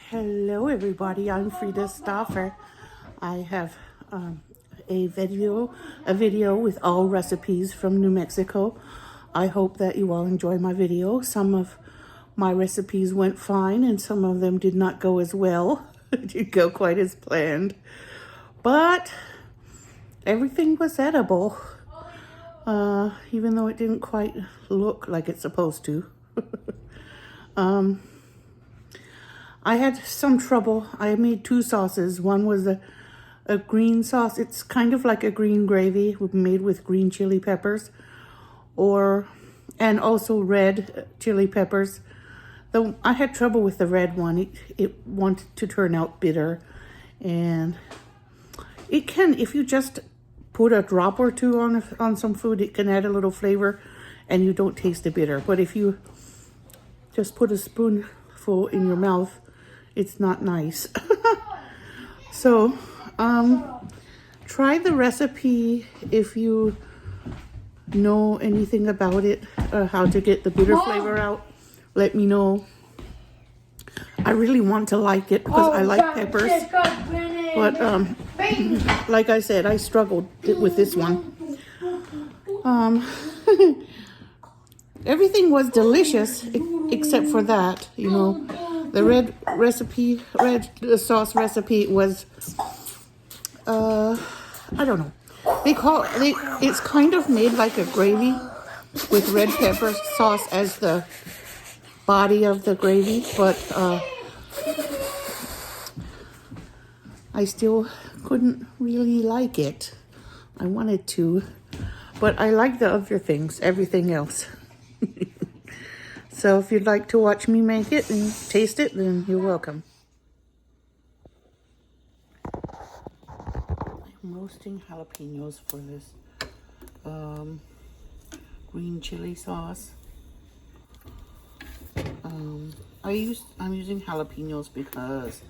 Hello everybody, I'm Frida Stoffer. I have a video with all recipes from New Mexico. I hope that you all enjoy my video. Some of my recipes went fine and some of them did not go as well. Didn't go quite as planned. But everything was edible. Even though it didn't quite look like it's supposed to. I had some trouble. I made two sauces. One was a green sauce. It's kind of like a green gravy made with green chili peppers, and also red chili peppers. Though I had trouble with the red one. It wanted to turn out bitter, and it can, if you just put a drop or two on some food, it can add a little flavor, and you don't taste the bitter. But if you just put a spoonful in your mouth, it's not nice. So, try the recipe if you know anything about it, how to get the bitter flavor out. Let me know. I really want to like it because I like peppers. But, like I said, I struggled with this one. Everything was delicious except for that, you know. The red sauce recipe was, I don't know. It's kind of made like a gravy with red pepper sauce as the body of the gravy, but I still couldn't really like it. I wanted to, but I like the other things, everything else. So if you'd like to watch me make it and taste it, then you're welcome. I'm roasting jalapenos for this green chili sauce. I'm using jalapenos because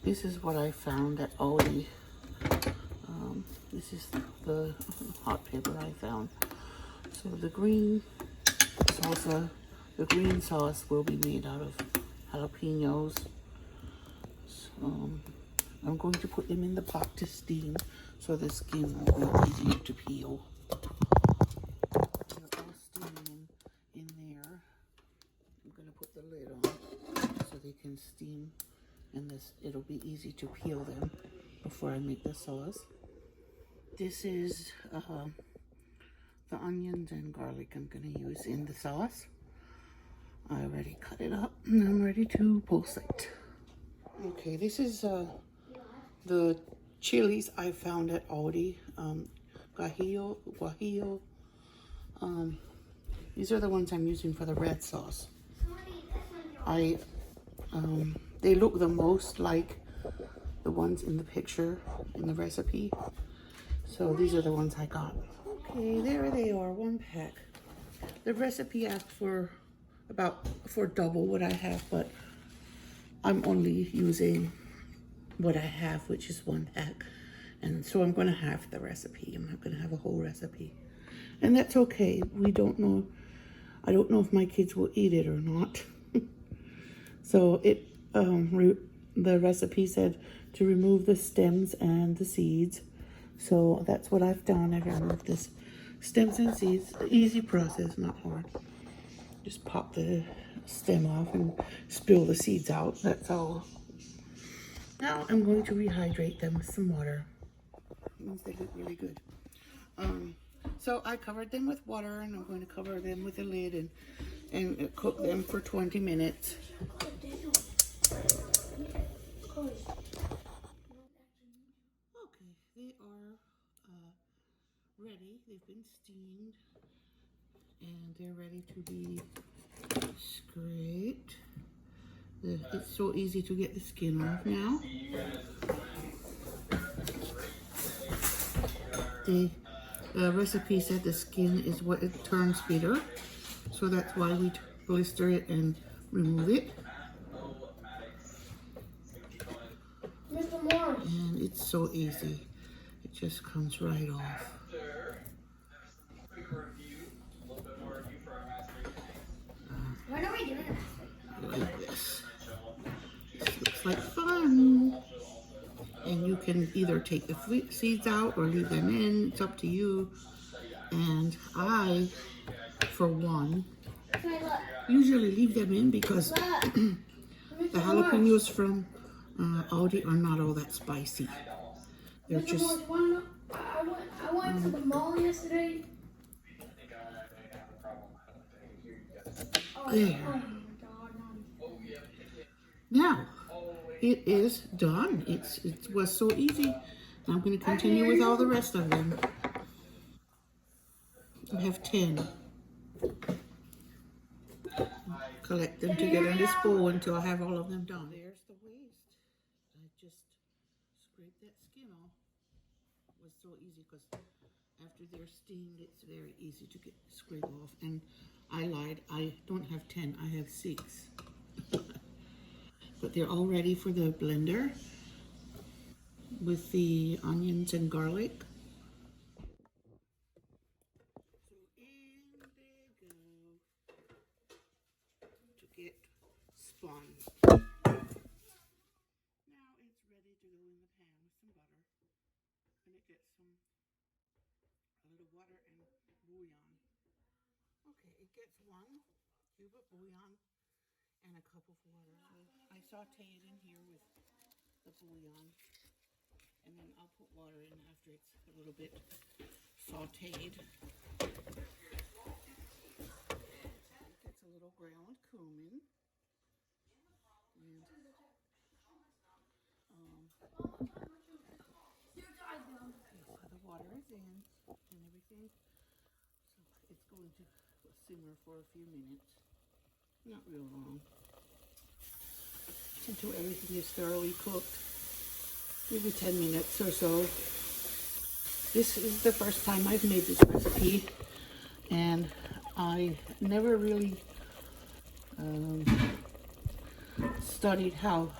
this is what I found at Aldi. This is the hot pepper I found. So the green salsa. The green sauce will be made out of jalapenos. So I'm going to put them in the pot to steam so the skin will be easier to peel. They're all steaming in there. I'm going to put the lid on so they can steam, and it'll be easy to peel them before I make the sauce. This is the onions and garlic I'm going to use in the sauce. I already cut it up and I'm ready to post it. Okay, this is the chilies I found at Aldi. Guajillo. These are the ones I'm using for the red sauce. They look the most like the ones in the picture in the recipe. So these are the ones I got. Okay, there they are, one pack. The recipe asked for double what I have, but I'm only using what I have, which is one pack. And so I'm going to have the recipe. I'm not going to have a whole recipe. And that's okay. We don't know. I don't know if my kids will eat it or not. So the recipe said to remove the stems and the seeds. So that's what I've done. I've removed this stems and seeds. Easy process, not hard. Just pop the stem off and spill the seeds out. That's all. Now I'm going to rehydrate them with some water. It means they look really good. So I covered them with water, and I'm going to cover them with a lid and cook them for 20 minutes. Okay, they are ready. They've been steamed, and they're ready to be scraped. It's so easy to get the skin off now. The recipe said the skin is what it turns bitter, so that's why we blister it and remove it. And it's so easy. It just comes right off. When are we doing this? Like this. this. This looks like fun. And you can either take the seeds out or leave them in. It's up to you. And I, for one, usually leave them in because the jalapenos from Aldi are not all that spicy. They're just... I went to the mall yesterday. There. Now, it is done. It was so easy. I'm going to continue with all the rest of them. I have 10. Collect them together in this bowl until I have all of them done. There's the waste. I just scraped that skin off. It was so easy because after they're steamed, it's very easy to get scrape off. And I lied. I don't have 10. I have 6. But they're all ready for the blender with the onions and garlic. So in they go to get spun. Now it's ready to go in the pan with some butter. And it gets a little water and bouillon. Okay, it gets 1 cube of bouillon and a cup of water. So I saute it in here with the bouillon, and then I'll put water in after it's a little bit sauteed. It gets a little ground cumin, and so the water is in and everything. So it's going to simmer for a few minutes. Not real long. Until everything is thoroughly cooked. Maybe 10 minutes or so. This is the first time I've made this recipe, and I never really studied how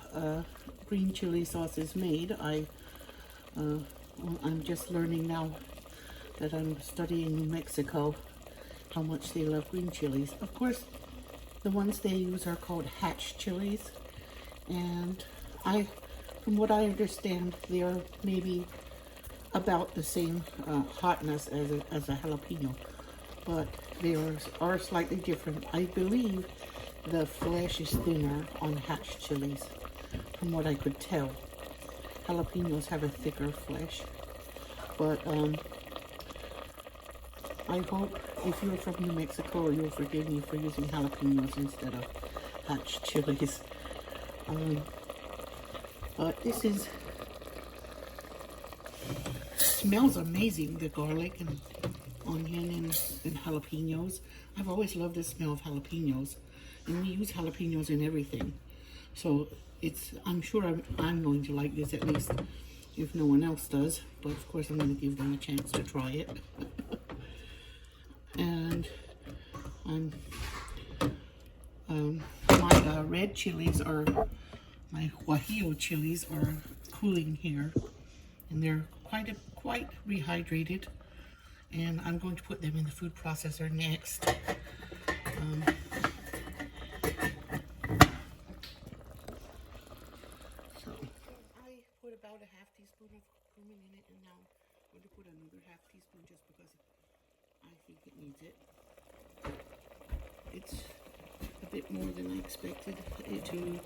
green chili sauce is made. I'm just learning now that I'm studying New Mexico how much they love green chilies. Of course, the ones they use are called hatch chilies, and from what I understand, they are maybe about the same hotness as a jalapeno, but they are slightly different. I believe the flesh is thinner on hatch chilies, from what I could tell. Jalapenos have a thicker flesh, but I hope if you're from New Mexico, you'll forgive me for using jalapenos instead of hatch chilies. But this smells amazing, the garlic and onion and jalapenos. I've always loved the smell of jalapenos, and we use jalapenos in everything. So I'm sure I'm going to like this, at least if no one else does. But of course I'm going to give them a chance to try it. And my red chilies my Guajillo chilies are cooling here, and they're quite rehydrated, and I'm going to put them in the food processor next. So I put about a half teaspoon of cumin in it, and now I'm going to put another half teaspoon just because I think it needs it. It's a bit more than I expected it to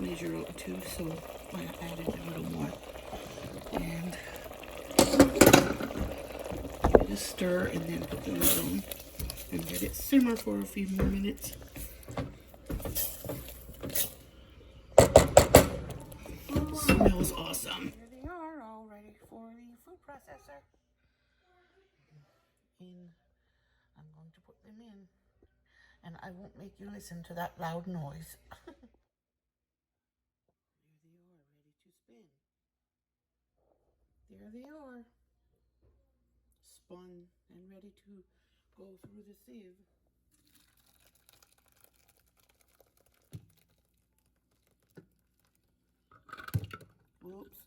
measure up to, so I added a little more. And give it a stir, and then put the lid on and let it simmer for a few more minutes. Smells awesome. Here they are, all ready for the food processor. And I'm going to put them in, and I won't make you listen to that loud noise. There they are, spun and ready to go through the sieve. Whoops.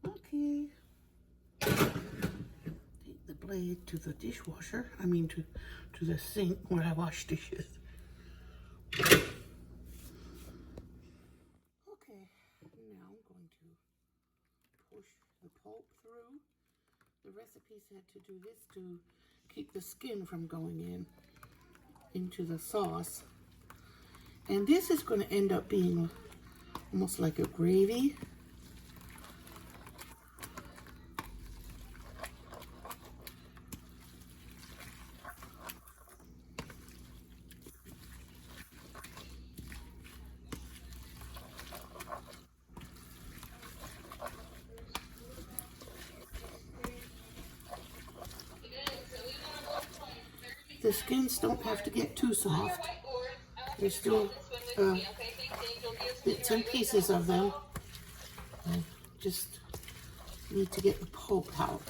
Okay. Take the blade to the dishwasher. I mean to the sink where I wash dishes. now I'm going to push the pulp through. The recipe said to do this to keep the skin from going into the sauce. And this is going to end up being almost like a gravy. The skins don't have to get too soft. There's still bits and pieces of them. I just need to get the pulp out.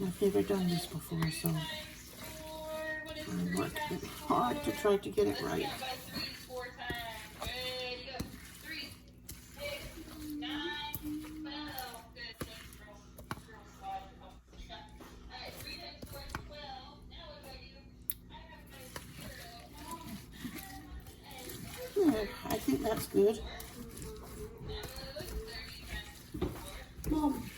I've never done this before, so I'm working hard to try to get it right. Yeah, I think that's good. Mom,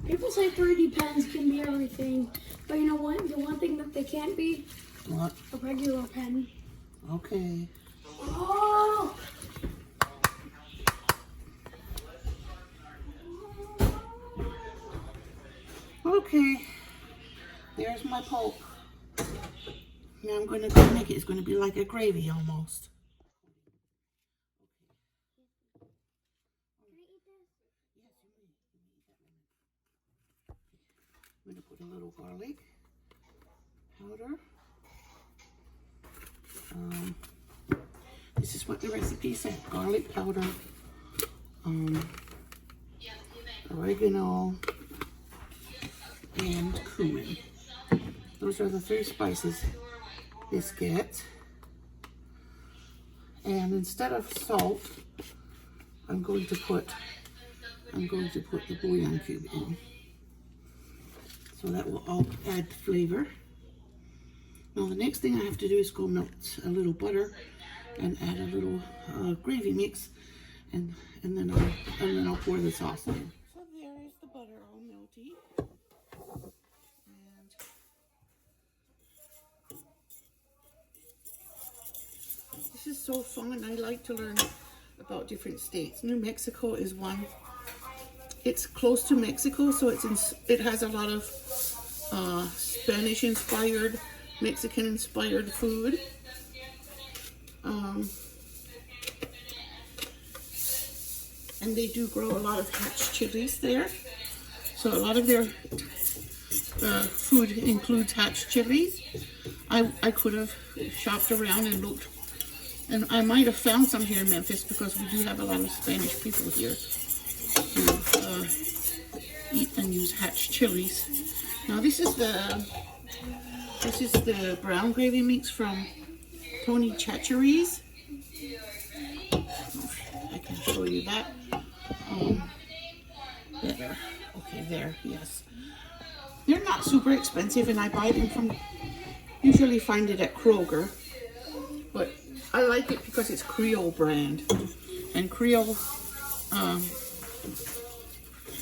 people say 3D pens can be everything, but you know what? The one thing that they can't be? What? A regular pen. Okay. Oh! Okay. There's my pulp. Now I'm going to go make it. It's going to be like a gravy almost. Can I eat this? Yes, you may. You may eat that one. I'm going to put a little garlic powder. This is what the recipe said. Garlic powder, oregano, and cumin. Those are the 3 spices this gets. And instead of salt, I'm going to put the bouillon cube in. So that will all add flavor. Now the next thing I have to do is go melt a little butter and add a little gravy mix, and then I'll pour the sauce in. So there is the butter all melty. And this is so fun. I like to learn about different states. New Mexico is one. It's close to Mexico, so it has a lot of Spanish-inspired, Mexican-inspired food. And they do grow a lot of hatch chilies there. So a lot of their food includes hatch chilies. I could have shopped around and looked, and I might have found some here in Memphis because we do have a lot of Spanish people here who eat and use hatch chilies. Now this is the brown gravy mix from Tony Chachere's. I can show you that. There. Okay, there. Yes. They're not super expensive, and I buy them from. Usually find it at Kroger, but I like it because it's Creole brand, and Creole.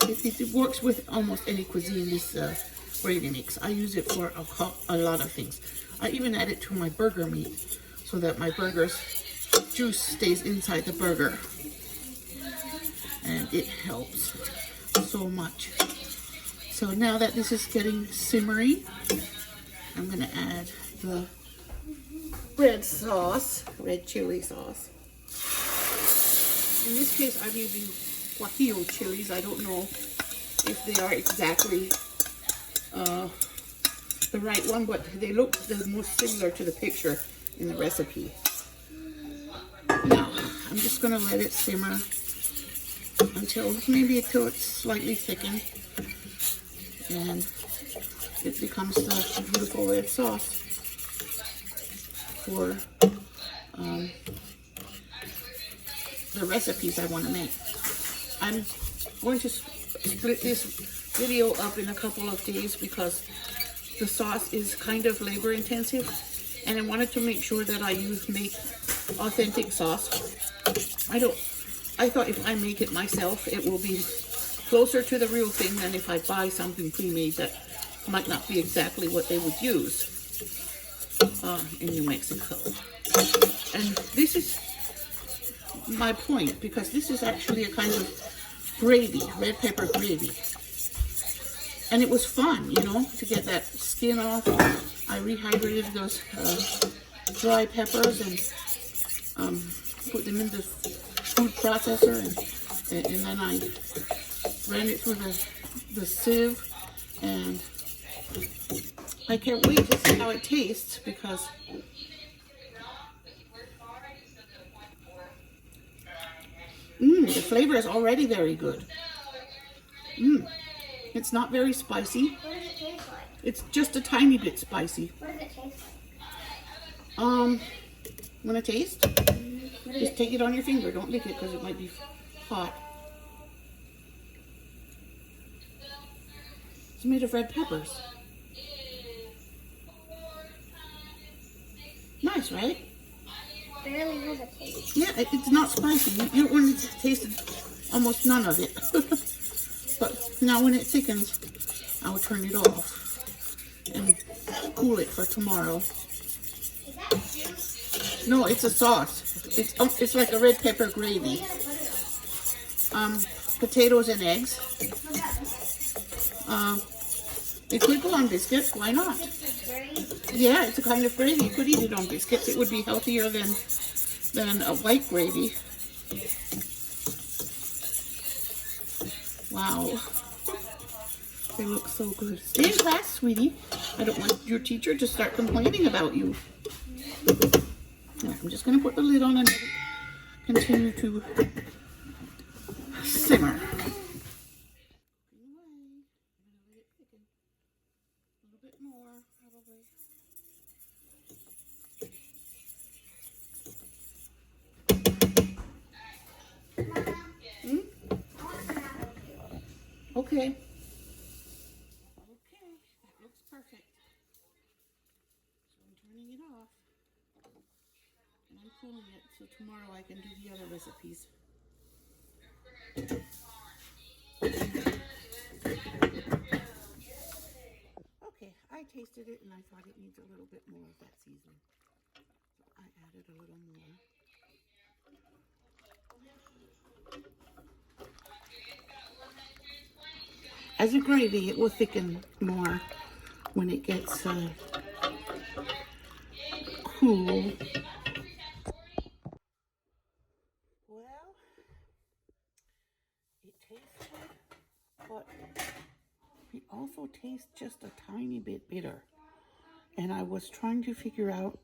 It works with almost any cuisine. This gravy mix. I use it for a lot of things. I even add it to my burger meat so that my burger's juice stays inside the burger, and it helps so much. So now that this is getting simmery, I'm going to add the red chili sauce. In this case, I'm using Guajillo chilies. I don't know if they are exactly the right one, but they look the most similar to the picture in the recipe. Now, I'm just going to let it simmer until it's slightly thickened and it becomes the beautiful red sauce for the recipes I want to make. I'm going to split this video up in a couple of days because the sauce is kind of labor intensive, and I wanted to make sure that I make authentic sauce. I thought if I make it myself, it will be closer to the real thing than if I buy something pre-made that might not be exactly what they would use in New Mexico. And this is my point, because this is actually a kind of gravy, red pepper gravy. And it was fun, you know, to get that skin off. I rehydrated those dry peppers and put them in the food processor, and then I ran it through the sieve, and I can't wait to see how it tastes, because the flavor is already very good. It's not very spicy. What does it taste like? It's just a tiny bit spicy. What does it taste like? Want to taste? Just take it on your finger. Don't lick it because it might be hot. It's made of red peppers. Nice, right? Barely has a taste. Yeah, it's not spicy. You don't want to taste almost none of it. But now when it thickens, I'll turn it off and cool it for tomorrow. Is that juice? No, it's a sauce. It's like a red pepper gravy. Potatoes and eggs. It could go on biscuits. Why not? Yeah, it's a kind of gravy. You could eat it on biscuits. It would be healthier than a white gravy. Wow. They look so good. Stay in class, sweetie. I don't want your teacher to start complaining about you. Now, I'm just going to put the lid on and continue to simmer. Okay. Okay, that looks perfect. So I'm turning it off. And I'm cooling it so tomorrow I can do the other recipes. Okay, I tasted it and I thought it needs a little bit more of that seasoning. So I added a little more. As a gravy, it will thicken more when it gets cool. Well, it tastes good, but it also tastes just a tiny bit bitter. And I was trying to figure out,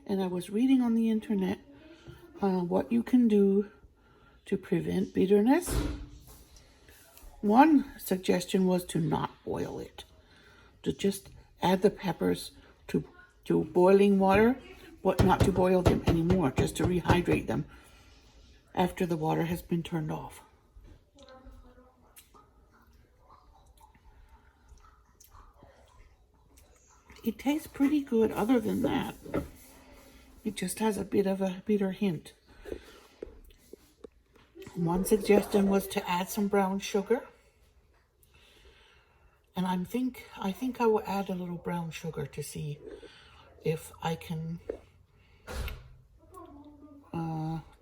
and I was reading on the internet what you can do to prevent bitterness. One suggestion was to not boil it, to just add the peppers to boiling water, but not to boil them anymore, just to rehydrate them after the water has been turned off. It tastes pretty good other than that. It just has a bit of a bitter hint. One suggestion was to add some brown sugar. And I think I will add a little brown sugar to see if I can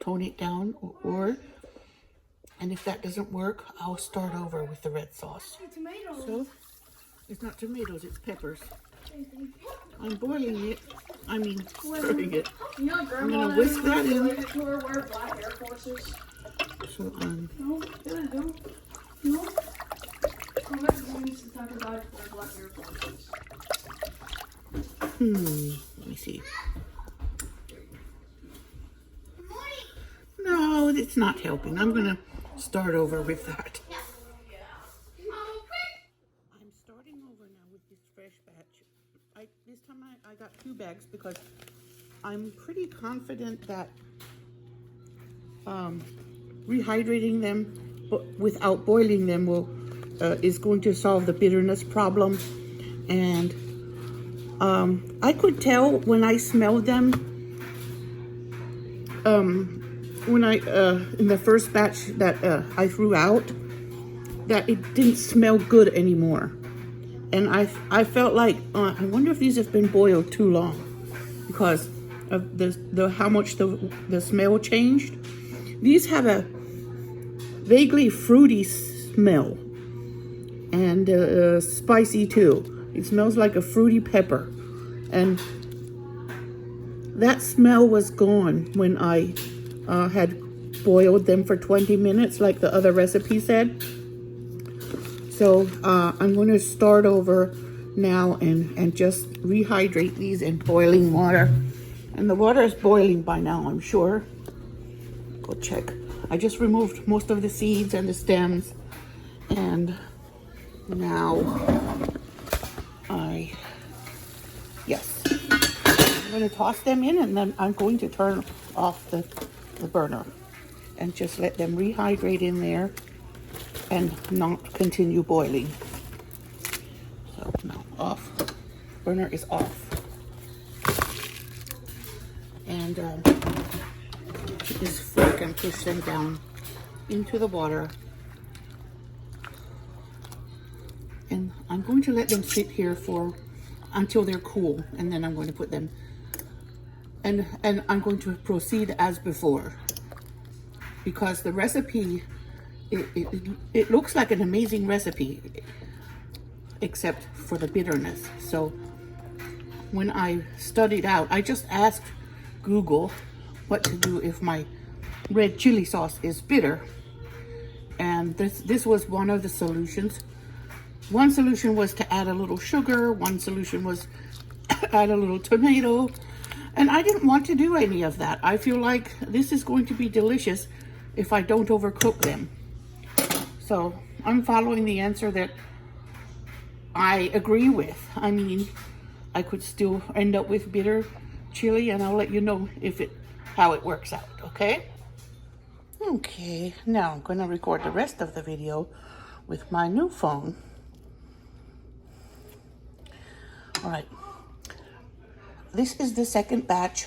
tone it down, and if that doesn't work, I'll start over with the red sauce. Tomatoes. So, it's not tomatoes, it's peppers. I'm boiling it. I mean, stirring it. You know, I'm gonna whisk that in. To her wear black Air Forces. So, No, no. Somebody needs to talk about wear black Air Forces. let me see. No, it's not helping. I'm gonna start over with that. I'm starting over now with this fresh batch. This time I got 2 bags because I'm pretty confident that rehydrating them but without boiling them will is going to solve the bitterness problem. And I could tell when I smelled them, when I in the first batch that I threw out, that it didn't smell good anymore. And I felt like, I wonder if these have been boiled too long, because of the how much the smell changed. These have a vaguely fruity smell, and spicy too. It smells like a fruity pepper, and that smell was gone when I had boiled them for 20 minutes like the other recipe said. So I'm going to start over now and just rehydrate these in boiling water. And the water is boiling by now, I'm sure. Go check. I just removed most of the seeds and the stems, and now yes, I'm going to toss them in, and then I'm going to turn off the burner and just let them rehydrate in there and not continue boiling. So now off. Burner is off. And this fork and push them down into the water. And I'm going to let them sit here until they're cool, and then I'm going to put them, and I'm going to proceed as before, because the recipe, it looks like an amazing recipe, except for the bitterness. So when I studied out, I just asked Google what to do if my red chili sauce is bitter, and this was one of the solutions. One solution was to add a little sugar, one solution was add a little tomato, and I didn't want to do any of that. I feel like this is going to be delicious if I don't overcook them. So I'm following the answer that I agree with. I mean, I could still end up with bitter chili, and I'll let you know how it works out, okay? Okay, now I'm going to record the rest of the video with my new phone. All right, this is the second batch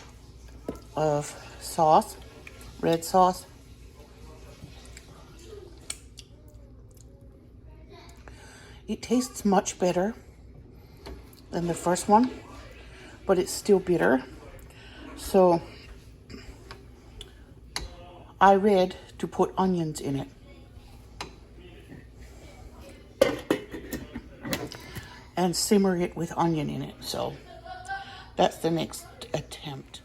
of sauce, red sauce. It tastes much better than the first one, but it's still bitter. So I read to put onions in it. And simmer it with onion in it. So that's the next attempt.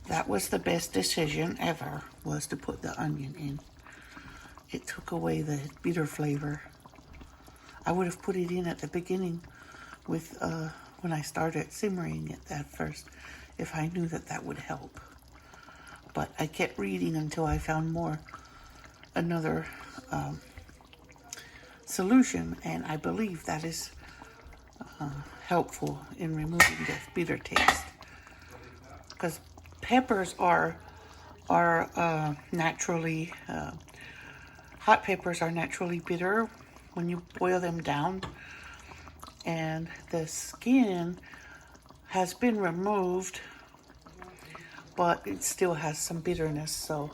That was the best decision ever, was to put the onion in. It took away the bitter flavor. I would have put it in at the beginning with when I started simmering it at first, if I knew that would help. But I kept reading until I found another solution, and I believe that is helpful in removing the bitter taste, because peppers are naturally hot peppers are naturally bitter when you boil them down, and the skin has been removed, but it still has some bitterness. So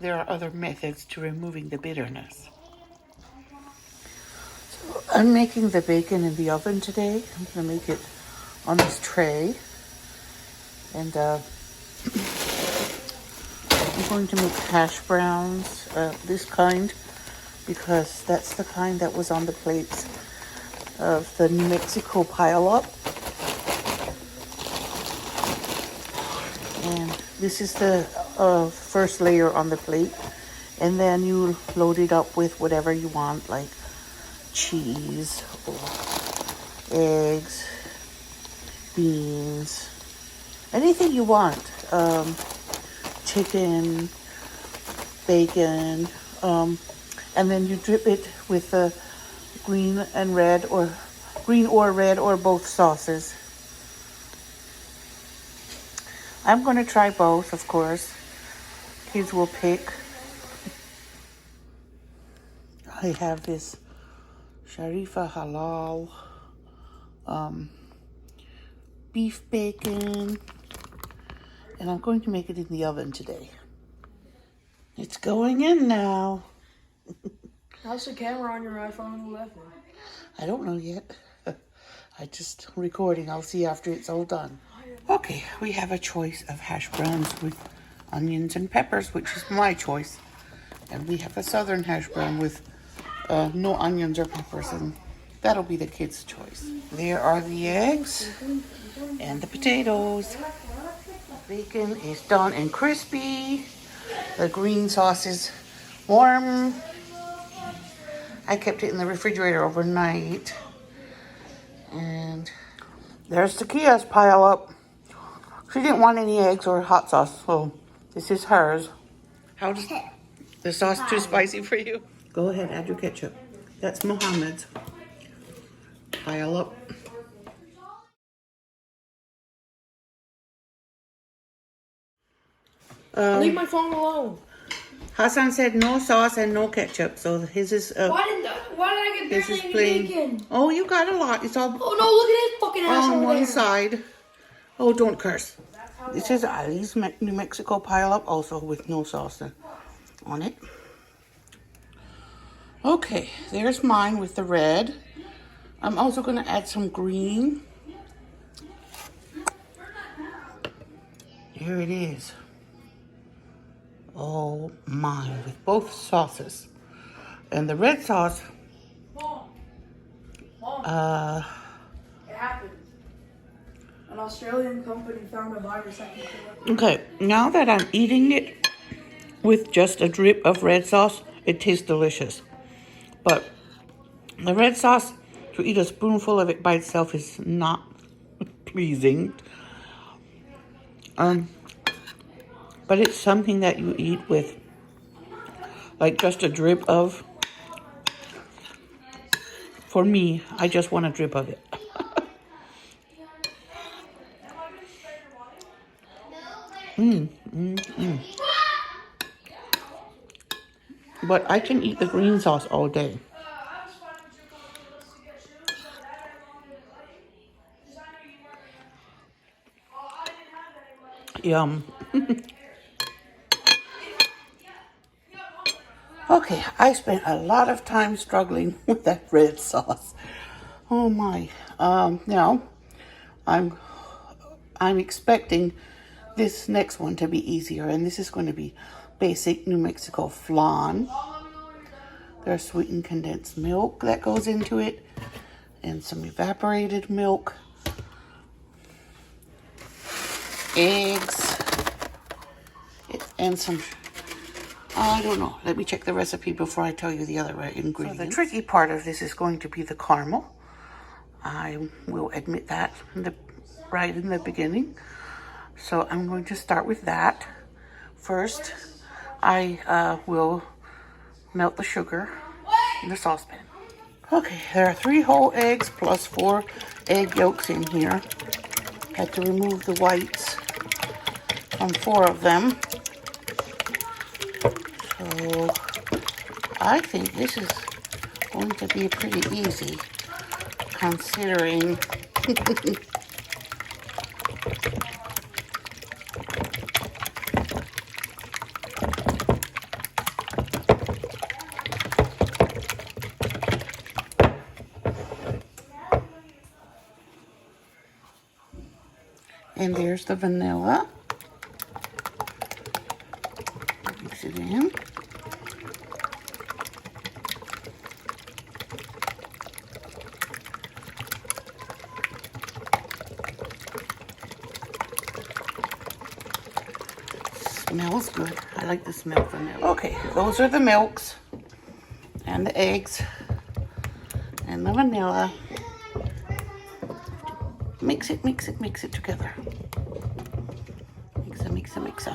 there are other methods to removing the bitterness. I'm making the bacon in the oven today. I'm going to make it on this tray. And I'm going to make hash browns, this kind, because that's the kind that was on the plates of the New Mexico pile-up. And this is the first layer on the plate. And then you load it up with whatever you want, like cheese or eggs, beans, anything you want, chicken, bacon, and then you drip it with the green or red or both sauces. I'm going to try both, of course. Kids will pick. I have this Sharifa Halal beef bacon, and I'm going to make it in the oven today. It's going in now. How's the camera on your iPhone 11? I don't know yet. I just recording. I'll see after it's all done. Okay, we have a choice of hash browns with onions and peppers, which is my choice. And we have a southern hash brown with no onions or peppers, and that'll be the kids' choice. There are the eggs and the potatoes. Bacon is done and crispy. The green sauce is warm. I kept it in the refrigerator overnight. And there's Takia's pile up. She didn't want any eggs or hot sauce, so this is hers. How does the sauce too spicy for you? Go ahead, add your ketchup. That's Mohammed's. Pile up. Leave my phone alone. Hassan said no sauce and no ketchup, so his is Why did I get this is barely any plain. bacon? Oh, you got a lot. It's all Oh no, look at his fucking ass on over one there. side. Oh, don't curse. This is Ali's New Mexico pile up, also with no sauce on it. Okay, there's mine with the red. I'm also going to add some green. Here it is. Oh my, with both sauces. And the red sauce, Mom, it happened. An Australian company found a virus that can kill it. okay, now that I'm eating it with just a drip of red sauce, it tastes delicious. But the red sauce, to eat a spoonful of it by itself is not pleasing. But it's something that you eat with, like just a drip of. For me, I just want a drip of it. But I can eat the green sauce all day. Yum. Okay, I spent a lot of time struggling with that red sauce. Oh my. Now, I'm expecting this next one to be easier, and this is going to be Basic New Mexico Flan. There's sweetened condensed milk that goes into it, and some evaporated milk, eggs, and some, I don't know. Let me check the recipe before I tell you the other ingredients. So the tricky part of this is going to be the caramel. I will admit that right in the beginning. So I'm going to start with that. First, I will melt the sugar in the saucepan. Okay, there are 3 whole eggs plus 4 egg yolks in here. Had to remove the whites from 4 of them. So I think this is going to be pretty easy, considering and there's the vanilla. Mix it in. Smells good. I like the smell of vanilla. Okay, those are the milks and the eggs and the vanilla. Mix it, mix it, mix it together. Mix it, mix it, mix it.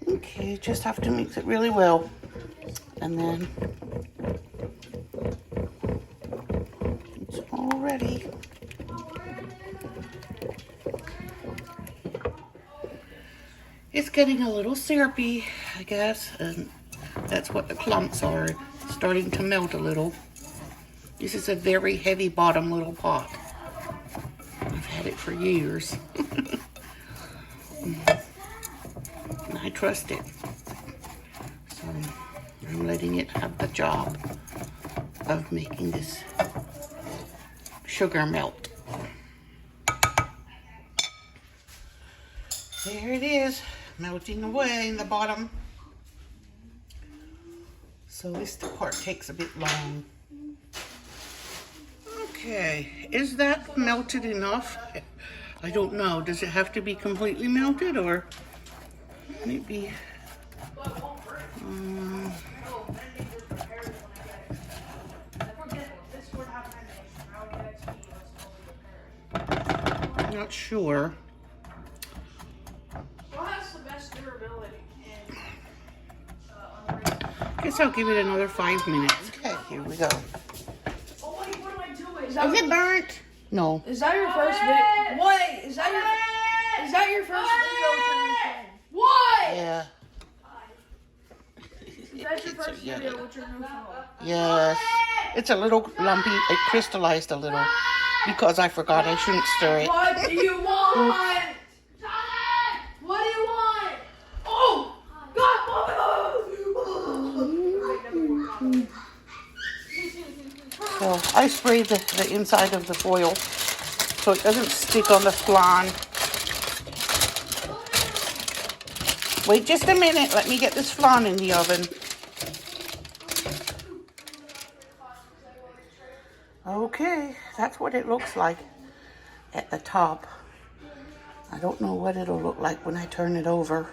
Okay, just have to mix it really well. And then ready. It's getting a little syrupy, I guess, and that's what the clumps are, starting to melt a little. This is a very heavy bottom little pot. I've had it for years. And I trust it. So I'm letting it have the job of making this sugar melt. There it is, melting away in the bottom. So this part takes a bit long. Okay, is that melted enough? I don't know. Does it have to be completely melted, or maybe? I'm not sure. What has the best durability? Guess I'll give it another 5 minutes. Okay, here we go. Oh wait, what am I doing? Is it burnt? No. Is that your first video? Wait, is that your first video with your new phone? What? Yeah. Is that your first video with your new phone? Yes. It's a little lumpy. It crystallized a little because I forgot I shouldn't stir it. What do you want? What do you want? Oh! God! So I sprayed the inside of the foil so it doesn't stick on the flan. Wait just a minute. Let me get this flan in the oven. Okay, that's what it looks like at the top. I don't know what it'll look like when I turn it over.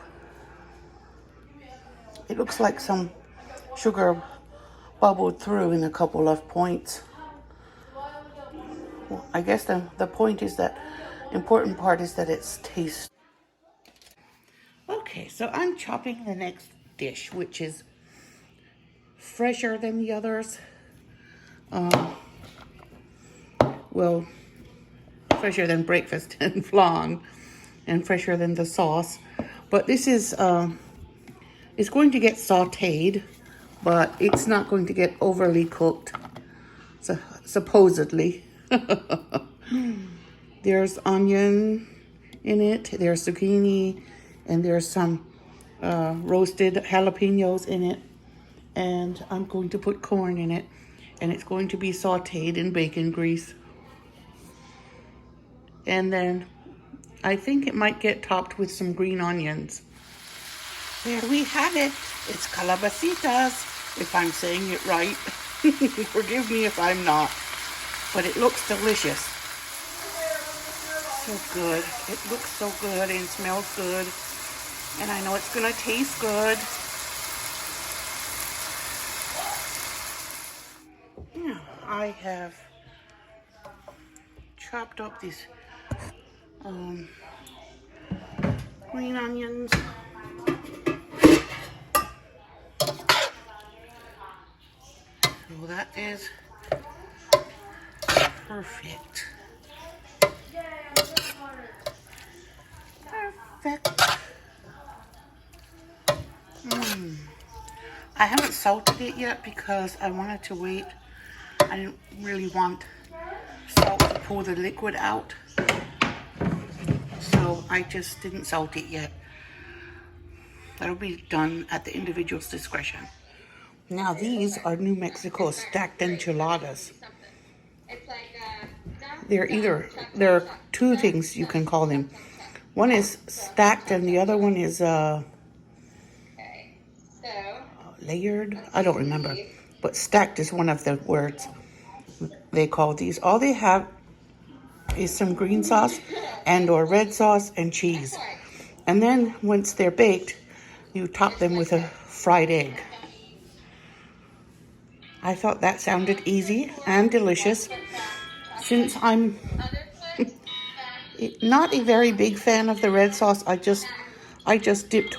It looks like some sugar bubbled through in a couple of points. Well, I guess the point is that important part is that it's taste. Okay, so I'm chopping the next dish, which is fresher than the others. Well, fresher than breakfast and flan, and fresher than the sauce. But this is, it's going to get sauteed, but it's not going to get overly cooked, so, supposedly. There's onion in it, there's zucchini, and there's some roasted jalapenos in it. And I'm going to put corn in it, and it's going to be sauteed in bacon grease. And then I think it might get topped with some green onions. There we have it. It's calabasitas, if I'm saying it right. Forgive me if I'm not. But it looks delicious. So good. It looks so good and smells good. And I know it's going to taste good. Yeah, I have chopped up these green onions. So that is perfect. Perfect. I haven't salted it yet because I wanted to wait. I didn't really want salt to pull the liquid out. So I just didn't salt it yet. That'll be done at the individual's discretion. Now these are New Mexico stacked enchiladas. There are two things you can call them. One is stacked and the other one is layered. I don't remember, but stacked is one of the words they call these. All they have is some green sauce and or red sauce and cheese. And then once they're baked, you top them with a fried egg. I thought that sounded easy and delicious. Since I'm not a very big fan of the red sauce, I just dipped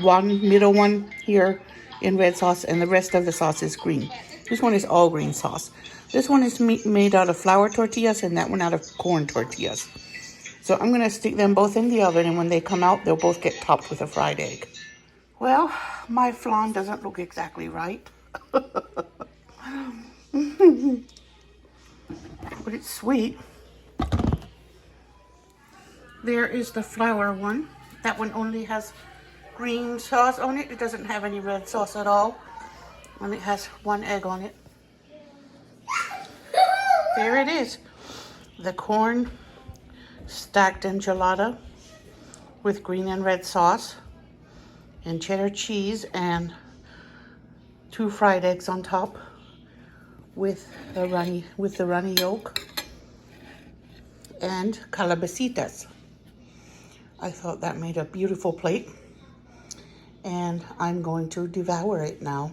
one middle one here in red sauce, and the rest of the sauce is green. This one is all green sauce. This one is made out of flour tortillas and that one out of corn tortillas. So I'm going to stick them both in the oven, and when they come out, they'll both get topped with a fried egg. Well, my flan doesn't look exactly right. But it's sweet. There is the flour one. That one only has green sauce on it. It doesn't have any red sauce at all. And it has one egg on it. There it is. The corn stacked enchilada with green and red sauce and cheddar cheese and 2 fried eggs on top with the runny yolk and calabasitas. I thought that made a beautiful plate, and I'm going to devour it now.